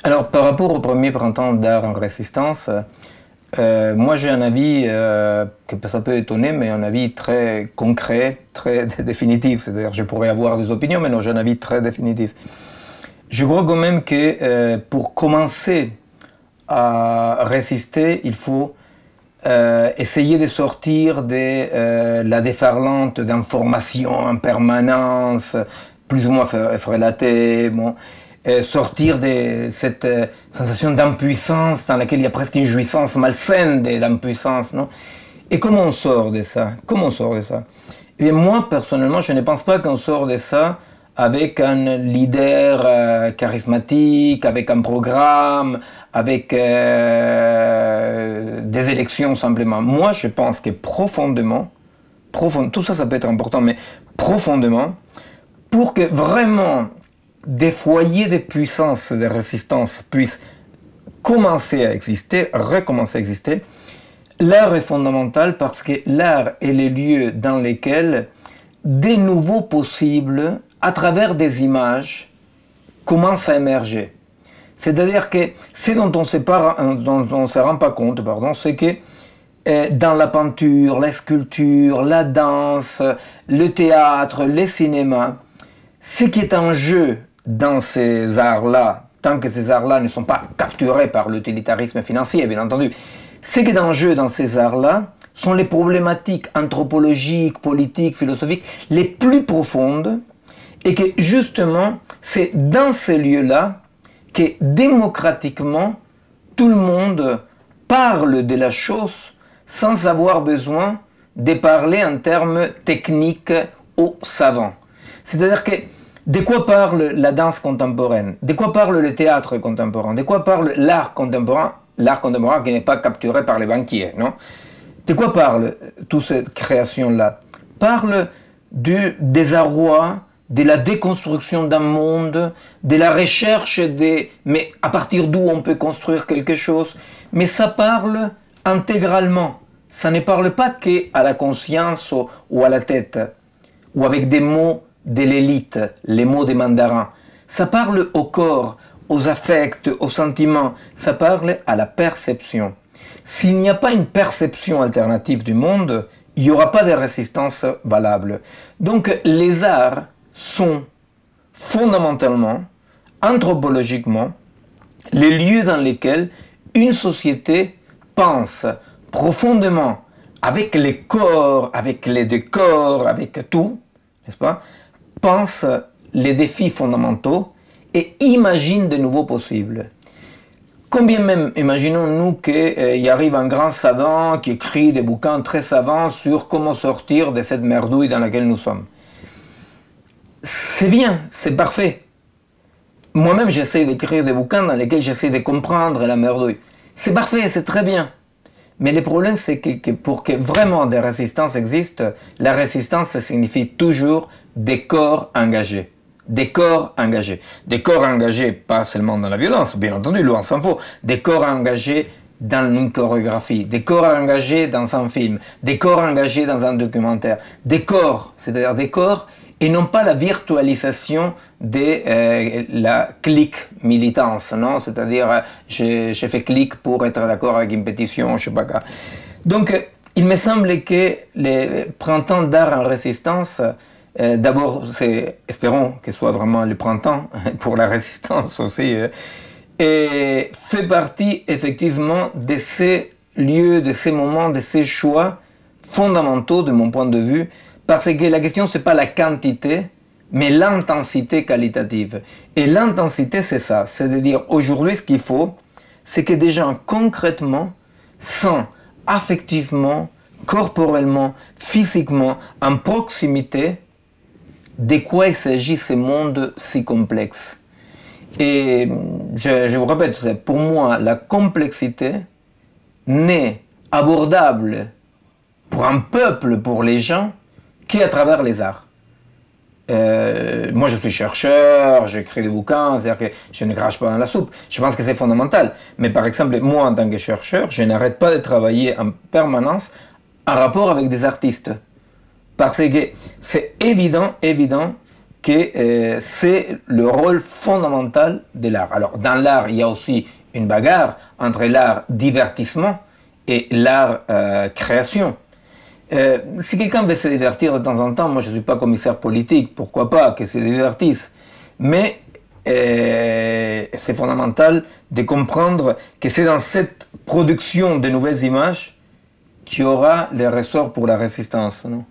Alors, par rapport au premier printemps d'art en résistance, moi j'ai un avis que ça peut étonner, mais un avis très concret, très définitif. C'est-à-dire, je pourrais avoir des opinions, mais non, j'ai un avis très définitif. Je crois quand même que pour commencer à résister, il faut essayer de sortir de la déferlante d'informations en permanence, plus ou moins frelatées, bon, sortir de cette sensation d'impuissance dans laquelle il y a presque une jouissance malsaine de l'impuissance, non? Et comment on sort de ça? Comment on sort de ça? Eh bien, moi, personnellement, je ne pense pas qu'on sort de ça avec un leader charismatique, avec un programme, avec des élections simplement. Moi, je pense que profondément, tout ça, ça peut être important, mais profondément, pour que vraiment des foyers de puissance, de résistance puissent commencer à exister, recommencer à exister, l'art est fondamental parce que l'art est le lieu dans lesquels des nouveaux possibles, à travers des images, commencent à émerger. C'est-à-dire que ce dont on ne se rend pas compte, c'est que dans la peinture, la sculpture, la danse, le théâtre, le cinéma, ce qui est en jeu dans ces arts-là, tant que ces arts-là ne sont pas capturés par l'utilitarisme financier, bien entendu, ce qui est en jeu dans ces arts-là sont les problématiques anthropologiques, politiques, philosophiques les plus profondes, et que justement, c'est dans ces lieux-là que démocratiquement, tout le monde parle de la chose sans avoir besoin de parler en termes techniques ou savants. C'est-à-dire que de quoi parle la danse contemporaine? De quoi parle le théâtre contemporain? De quoi parle l'art contemporain? L'art contemporain qui n'est pas capturé par les banquiers, non? De quoi parle toute cette création-là? Parle du désarroi, de la déconstruction d'un monde, de la recherche mais à partir d'où on peut construire quelque chose. Mais ça parle intégralement. Ça ne parle pas qu'à la conscience ou à la tête, ou avec des mots de l'élite, les mots des mandarins. Ça parle au corps, aux affects, aux sentiments. Ça parle à la perception. S'il n'y a pas une perception alternative du monde, il n'y aura pas de résistance valable. Donc les arts sont fondamentalement, anthropologiquement, les lieux dans lesquels une société pense profondément, avec les corps, avec les décors, avec tout, n'est-ce pas, pense les défis fondamentaux et imagine de nouveaux possibles. Combien même imaginons-nous qu'il arrive un grand savant qui écrit des bouquins très savants sur comment sortir de cette merdouille dans laquelle nous sommes. C'est bien, c'est parfait. Moi-même, j'essaie d'écrire des bouquins dans lesquels j'essaie de comprendre la merdouille. C'est parfait, c'est très bien. Mais le problème, c'est que pour que vraiment des résistances existent, la résistance, ça signifie toujours des corps engagés. Des corps engagés. Des corps engagés, pas seulement dans la violence, bien entendu, loin s'en faut. Des corps engagés dans une chorégraphie, des corps engagés dans un film, des corps engagés dans un documentaire. Des corps, c'est-à-dire des corps, et non pas la virtualisation de la clique militance, non? C'est-à-dire, j'ai fait clic pour être d'accord avec une pétition, je sais pas quoi. Donc, il me semble que les printemps d'art en résistance, d'abord, espérons que ce soit vraiment le printemps pour la résistance aussi, et fait partie effectivement de ces lieux, de ces moments, de ces choix fondamentaux de mon point de vue, parce que la question, ce n'est pas la quantité, mais l'intensité qualitative. Et l'intensité, c'est ça. C'est-à-dire, aujourd'hui, ce qu'il faut, c'est que des gens, concrètement, sentent affectivement, corporellement, physiquement, en proximité, de quoi il s'agit ce monde si complexe. Et je vous répète, pour moi, la complexité n'est abordable pour un peuple, pour les gens, qu'à travers les arts. Moi, je suis chercheur, j'écris des bouquins, c'est-à-dire que je ne crache pas dans la soupe. Je pense que c'est fondamental. Mais par exemple, moi, en tant que chercheur, je n'arrête pas de travailler en permanence en rapport avec des artistes. Parce que c'est évident que c'est le rôle fondamental de l'art. Alors, dans l'art, il y a aussi une bagarre entre l'art divertissement et l'art création. Si quelqu'un veut se divertir de temps en temps, moi je ne suis pas commissaire politique, pourquoi pas que se divertisse. Mais c'est fondamental de comprendre que c'est dans cette production de nouvelles images qu'il y aura les ressorts pour la résistance, non ?